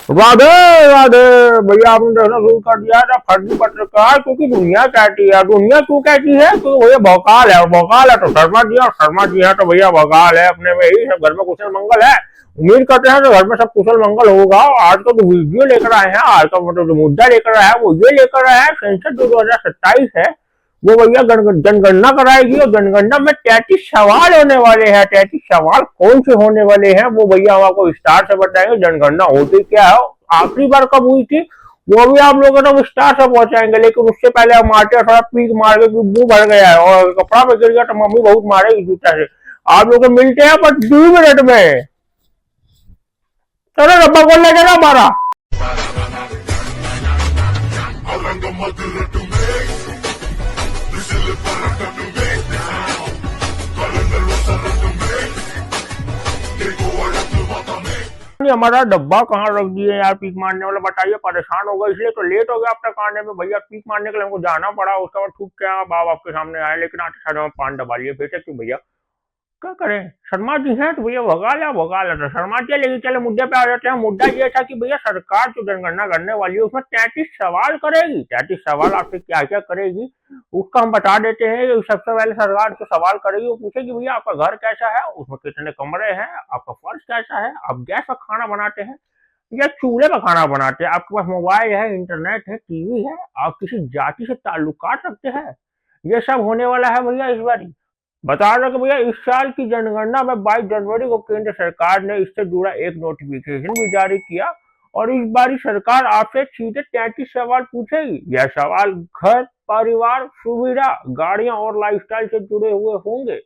राधे राधे। भैया आपने देखना शुरू कर दिया था फर्जी पत्रकार, क्योंकि दुनिया कहती है। दुनिया क्यों कहती है? क्योंकि भैया भौकाल है, और भौकाल है तो शर्मा जी है, और शर्मा जी है तो भैया भौकाल है। अपने में ही सब घर में कुशल मंगल है। उम्मीद करते हैं तो घर में सब कुशल मंगल होगा। और आज का जो वीडियो लेकर आए हैं, आज का मतलब जो मुद्दा लेकर आए हैं वो ये लेकर आए हैं, संसद जो 2027 है वो भैया जनगणना कराएगी, और जनगणना में 33 सवाल होने वाले हैं। 33 सवाल कौन से होने वाले हैं वो भैया हम आपको विस्तार से बताएंगे। जनगणना होती क्या है, आखिरी बार कब हुई थी, वो भी आप लोगों को विस्तार से पहुंचाएंगे। लेकिन उससे पहले हम मारते थोड़ा पीक मार के मुंह भर गया है और कपड़ा में गिर गया तो मम्मी बहुत मारेगी जूता से। आप लोग मिलते हैं पर 2 मिनट में। चलो डब्बा खोल लेके ना हमारा। हमारा डब्बा कहाँ रख दिए यार, पीक मारने वाला बताइए। परेशान हो गए इसलिए तो लेट हो गया आपका कांडे में भैया। पीक मारने के लिए हमको जाना पड़ा, उसके बाद ठूक के बाप आपके सामने आए, लेकिन आते साथ में पान दबा लिए बेटे क्यों भैया। क्या करें, शर्मा जी हैं तो भैया भगा ला तो शर्मा जी। लेकिन चले मुद्दे पे आ जाते हैं। मुद्दा ये था कि भैया सरकार जो जनगणना करने वाली है उसमें 33 सवाल करेगी। 33 सवाल आपसे क्या क्या करेगी उसका हम बता देते हैं। सबसे पहले सरकार जो सवाल करेगी वो पूछेगी भैया आपका घर कैसा है, उसमें कितने कमरे हैं, आपका फर्श कैसा है, आप गैस पर खाना बनाते हैं या चूल्हे पर खाना बनाते हैं, आपके पास मोबाइल है, इंटरनेट है, टीवी है, आप किसी जाति से ताल्लुकात रखते हैं। ये सब होने वाला है भैया इस बार। बता रहे कि भैया इस साल की जनगणना में 22 जनवरी को केंद्र सरकार ने इससे जुड़ा एक नोटिफिकेशन भी जारी किया, और इस बार सरकार आपसे सीधे 33 सवाल पूछेगी। यह सवाल घर, परिवार, सुविधा, गाड़ियां और लाइफस्टाइल से जुड़े हुए होंगे।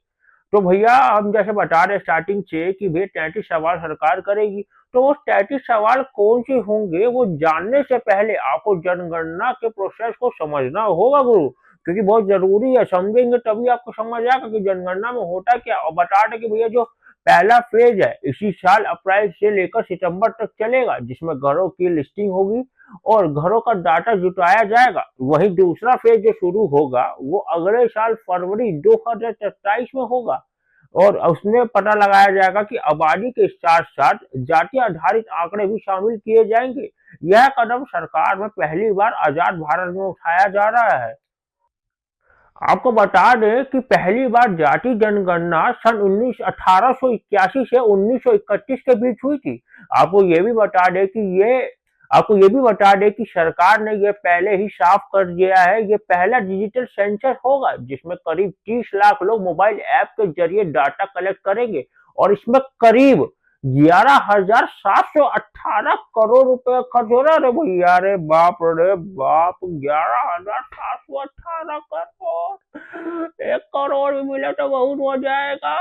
तो भैया हम जैसे बता रहे स्टार्टिंग से कि भैया 33 सवाल सरकार करेगी, तो वो 33 सवाल कौन से होंगे वो जानने से पहले आपको जनगणना के प्रोसेस को समझना होगा गुरु, क्योंकि बहुत जरूरी है। समझेंगे तभी आपको समझ आएगा कि जनगणना में होता क्या। और बता दें कि भैया जो पहला फेज है इसी साल अप्रैल से लेकर सितंबर तक चलेगा, जिसमें घरों की लिस्टिंग होगी और घरों का डाटा जुटाया जाएगा। वहीं दूसरा फेज जो शुरू होगा वो अगले साल फरवरी 2027 में होगा, और उसमें पता लगाया जाएगा कि आबादी के साथ साथ जाति आधारित आंकड़े भी शामिल किए जाएंगे। यह कदम सरकार में पहली बार आजाद भारत में उठाया जा रहा है। आपको बता दें कि पहली बार जाति जनगणना सन 1881 से 1931 के बीच हुई थी। आपको ये भी बता दें कि सरकार ने ये पहले ही साफ कर दिया है, ये पहला डिजिटल सेंसस होगा जिसमें करीब 30 लाख लोग मोबाइल ऐप के जरिए डाटा कलेक्ट करेंगे, और इसमें करीब 11,718 करोड़ रुपए खर्च हो रहा है भैया। रे बाप, 11,718 करोड़। 1 करोड़ भी मिले तो बहुत हो जाएगा।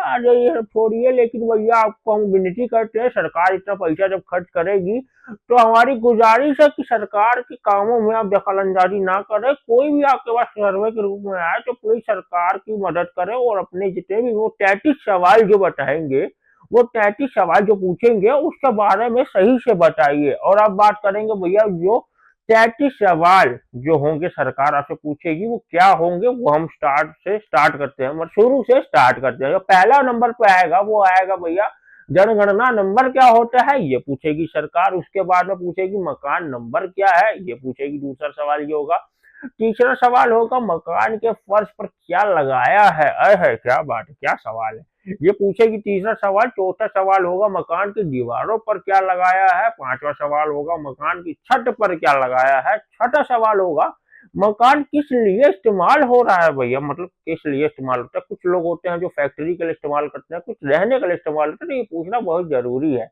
अरे ये छोड़िए, लेकिन भैया आपको हम विनती करते हैं, सरकार इतना पैसा जब खर्च करेगी तो हमारी गुजारिश है कि सरकार के कामों में आप दखलंदाजी ना करें। कोई भी आपके पास सर्वे के रूप में आए तो प्लीज सरकार की मदद करें, और अपने जितने भी वो 33 सवाल जो बताएंगे, वो 33 सवाल जो पूछेंगे उसके बारे में सही से बताइए। और अब बात करेंगे भैया जो 33 सवाल जो होंगे सरकार आपसे पूछेगी वो क्या होंगे, वो हम स्टार्ट करते हैं, मतलब शुरू से स्टार्ट करते हैं। जो पहला नंबर पे आएगा वो आएगा भैया जनगणना नंबर क्या होता है, ये पूछेगी सरकार। उसके बाद में पूछेगी मकान नंबर क्या है, ये पूछेगी। दूसरा सवाल ये होगा। तीसरा सवाल होगा मकान के फर्श पर क्या लगाया है। अरे क्या बात है, क्या सवाल है, ये पूछेगी तीसरा सवाल। चौथा सवाल होगा मकान की दीवारों पर क्या लगाया है। पांचवा सवाल होगा मकान की छत पर क्या लगाया है। छठा सवाल होगा मकान किस लिए इस्तेमाल हो रहा है भैया, मतलब किस लिए इस्तेमाल होता है। कुछ लोग होते हैं जो फैक्ट्री के लिए इस्तेमाल करते हैं, कुछ रहने के लिए इस्तेमाल करते हैं, ये पूछना बहुत जरूरी है।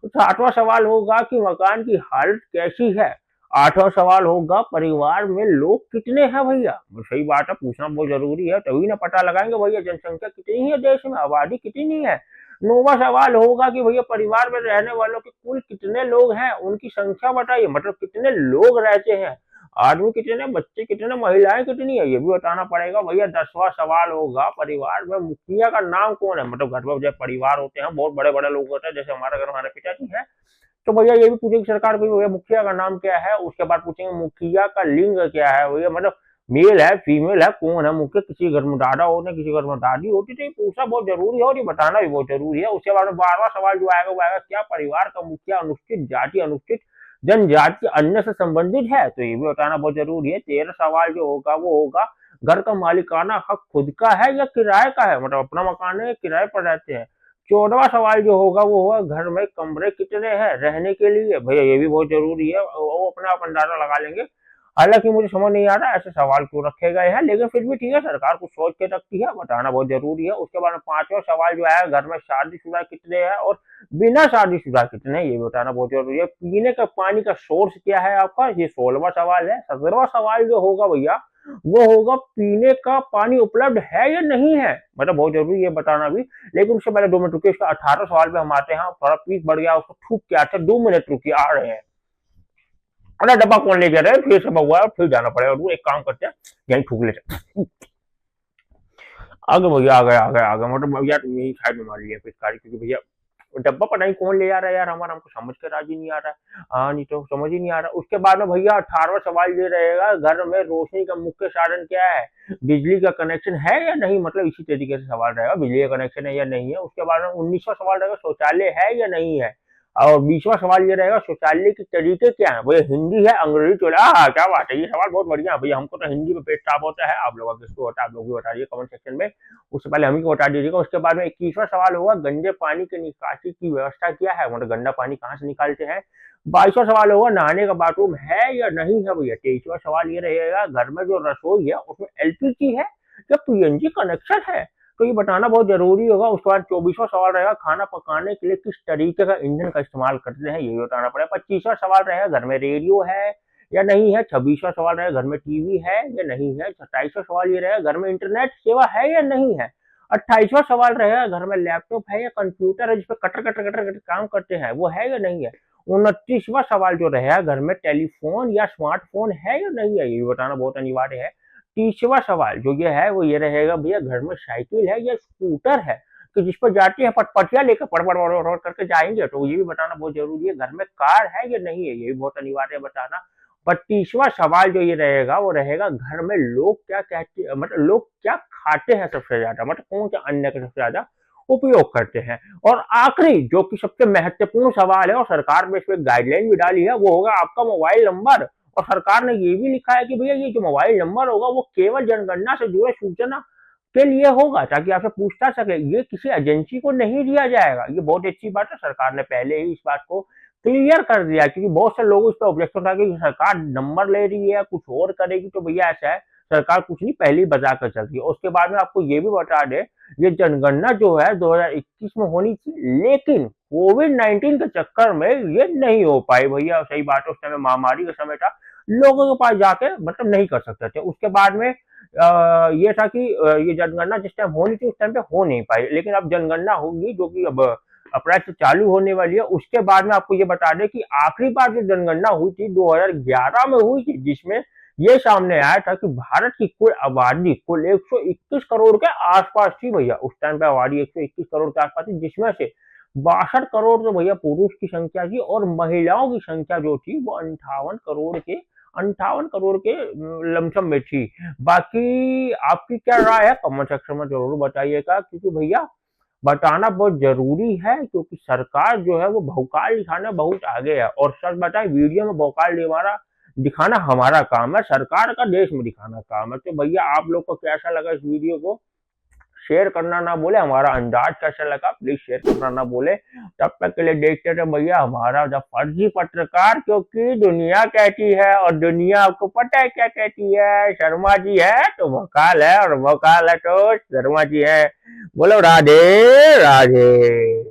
सातवां सवाल होगा कि मकान की हालत कैसी है। आठवां सवाल होगा परिवार में लोग कितने हैं भैया। सही बात है, पूछना बहुत जरूरी है, तभी ना पता लगाएंगे भैया जनसंख्या कितनी है देश में, आबादी कितनी है। नौवां सवाल होगा कि भैया परिवार में रहने वालों के कुल कितने लोग हैं, उनकी संख्या बताइए, मतलब कितने लोग रहते हैं, आदमी कितने, बच्चे कितने, महिलाएं कितनी है, ये भी बताना पड़ेगा भैया। 10वां सवाल होगा परिवार में मुखिया का नाम कौन है, मतलब घर में जब परिवार होते हैं बहुत बड़े बड़े लोग होते हैं, जैसे हमारे घर हमारे पिताजी है, तो भैया ये भी पूछेगी सरकार को भैया मुखिया का नाम क्या है। उसके बाद पूछेंगे मुखिया का लिंग क्या है भैया, मतलब मेल है फीमेल है कौन है मुख्य, किसी घर में दादा होते किसी घर में दादी होती, तो ये पूछना बहुत जरूरी है और ये बताना भी बहुत जरूरी है। उसके बाद में 12वां सवाल जो आएगा वो आएगा क्या परिवार का मुखिया अनुसूचित जाति अनुसूचित जनजाति अन्य से संबंधित है, तो ये भी बताना बहुत जरूरी है। 13 सवाल जो होगा वो होगा घर का मालिकाना हक खुद का है या किराए का है, मतलब अपना मकान है या किराए पर रहते हैं। 14वां सवाल जो होगा वो होगा घर में कमरे कितने हैं रहने के लिए, भैया ये भी बहुत जरूरी है, वो अपने आप अंदाजा लगा लेंगे। हालांकि मुझे समझ नहीं आ रहा ऐसे सवाल क्यों रखे गए हैं, लेकिन फिर भी ठीक है, सरकार कुछ सोच के रखती है, बताना बहुत जरूरी है। उसके बाद में 5वां सवाल जो है घर में शादीशुदा कितने हैं और बिना शादीशुदा कितने हैं, ये बताना बहुत जरूरी है। पीने का पानी का सोर्स क्या है आपका, ये 16वां सवाल है। 17वां सवाल जो होगा भैया वो होगा पीने का पानी उपलब्ध है या नहीं है, मतलब बहुत जरूरी है बताना भी। लेकिन उससे पहले 2 मिनट रुकिए, इसका 18 सवाल पे हम आते हैं, थोड़ा पीस बढ़ गया उसको थूक के आते 2 मिनट रुकिए आ रहे हैं। अरे डब्बा कौन ले जा रहे हैं, फिर सब हुआ फिर जाना पड़ेगा, वो एक काम करते हैं यही थूक लेते। आगे भैया आ गए मतलब भैया यही साइड में मार लिया पिचकारी, क्योंकि भैया डब्बा पता नहीं कौन ले जा रहा है यार, हमारा हमको समझ के राजी नहीं आ रहा है। हाँ नहीं तो समझ ही नहीं आ रहा। उसके बाद में भैया 18वां सवाल ये रहेगा घर में रोशनी का मुख्य साधन क्या है, बिजली का कनेक्शन है या नहीं, मतलब इसी तरीके से सवाल रहेगा बिजली का कनेक्शन है या नहीं है। उसके बाद में 19वां सवाल रहेगा शौचालय है या नहीं है। और 20वां सवाल ये रहेगा शौचालय के तरीके क्या है, भैया हिंदी है अंग्रेजी चला, हाँ क्या बात है, ये सवाल बहुत बढ़िया है भैया, हमको तो हिंदी में पेट साफ होता है, आप लोगों का किसको होता है आप लोग भी बताइए कमेंट सेक्शन में, उससे पहले हम ही को बता दीजिएगा। उसके बाद में 21वां सवाल होगा गंदे पानी के निकासी की व्यवस्था क्या है, मतलब गंदा पानी कहाँ से निकालते हैं। 22वां सवाल होगा नहाने का बाथरूम है या नहीं है भैया। 23वां सवाल ये रहेगा घर में जो रसोई है उसमें एलपीजी है या पीएनजी कनेक्शन है, तो ये बताना बहुत जरूरी होगा। उसके बाद 24वां सवाल रहेगा खाना पकाने के लिए किस तरीके का ईंधन का इस्तेमाल करते हैं, ये भी बताना पड़ेगा। 25वां सवाल रहेगा घर में रेडियो है या नहीं है। 26वां सवाल रहेगा घर में टीवी है या नहीं है। 27वां सवाल ये रहेगा घर में इंटरनेट सेवा है या नहीं है। 28वां सवाल रहेगा घर में लैपटॉप है या कंप्यूटर है जिसपे कटर कटर कटर कटर काम करते हैं, वो है या नहीं है। 29वां सवाल जो रहेगा घर में टेलीफोन या स्मार्टफोन है या नहीं है, ये भी बताना बहुत अनिवार्य है। 30वां सवाल जो ये है वो ये रहेगा भैया घर में साइकिल है या स्कूटर है, कि जिस पर जाते हैं पटपटिया लेकर पड़ करके जाएंगे, तो ये भी बताना बहुत जरूरी है। घर में कार है या नहीं है, ये भी बहुत अनिवार्य है बताना। 32वां सवाल जो ये रहेगा वो रहेगा घर में लोग क्या कहते, मतलब लोग क्या खाते हैं सबसे ज्यादा, मतलब कौन सा अन्न का सबसे ज्यादा उपयोग करते हैं। और आखिरी जो कि सबसे महत्वपूर्ण सवाल है और सरकार ने इसमें गाइडलाइन भी डाली है, वो होगा आपका मोबाइल नंबर। और सरकार ने ये भी लिखा है कि भैया ये जो मोबाइल नंबर होगा वो केवल जनगणना से जुड़े सूचना के लिए होगा, ताकि आपसे पूछता सके, ये किसी एजेंसी को नहीं दिया जाएगा। ये बहुत अच्छी बात है, सरकार ने पहले ही इस बात को क्लियर कर दिया, क्योंकि बहुत से लोग इस पर ऑब्जेक्शन उठा कि सरकार नंबर ले रही है कुछ और करेगी, तो भैया ऐसा है सरकार कुछ नहीं पहले ही बता कर चलती है। उसके बाद में आपको ये भी बता दे, ये जनगणना जो है 2021 में होनी थी, लेकिन कोविड-19 के चक्कर में ये नहीं हो पाई भैया, सही बात है, उस समय महामारी का समय था, लोगों के पास जाके मतलब नहीं कर सकते थे। उसके बाद में ये था कि ये जनगणना जिस टाइम होनी थी उस टाइम पे हो नहीं पाई, लेकिन अब जनगणना होगी जो कि अब अप्रैल से चालू होने वाली है। उसके बाद में आपको ये बता दें कि आखिरी बार जो जनगणना हुई थी 2011 में हुई थी, जिसमें ये सामने आया था कि भारत की कुल आबादी कुल 121 करोड़ के आसपास थी भैया, उस टाइम पे आबादी 121 करोड़ के आसपास थी, जिसमें से 62 करोड़ तो भैया पुरुष की संख्या थी और महिलाओं की संख्या जो थी वो 58 करोड़ के लमसम में थी। बाकी आपकी क्या राय है कमेंट सेक्शन में जरूर बताइएगा, क्योंकि भैया बताना बहुत जरूरी है, क्योंकि सरकार जो है वो भौकाल दिखाना बहुत आगे है। और सच बताए वीडियो में भौकाल दिखाना हमारा काम है, सरकार का देश में दिखाना काम है। तो भैया आप लोग को कैसा लगा इस वीडियो को शेयर करना ना बोले, हमारा अंदाज कैसा लगा प्लीज शेयर करना ना बोले। तब तक के लिए देखते रहे भैया हमारा द फर्जी पत्रकार, क्योंकि दुनिया कहती है और दुनिया आपको पता है क्या कहती है, शर्मा जी है तो भोकाल है और भोकाल है तो शर्मा जी है। बोलो राधे राधे।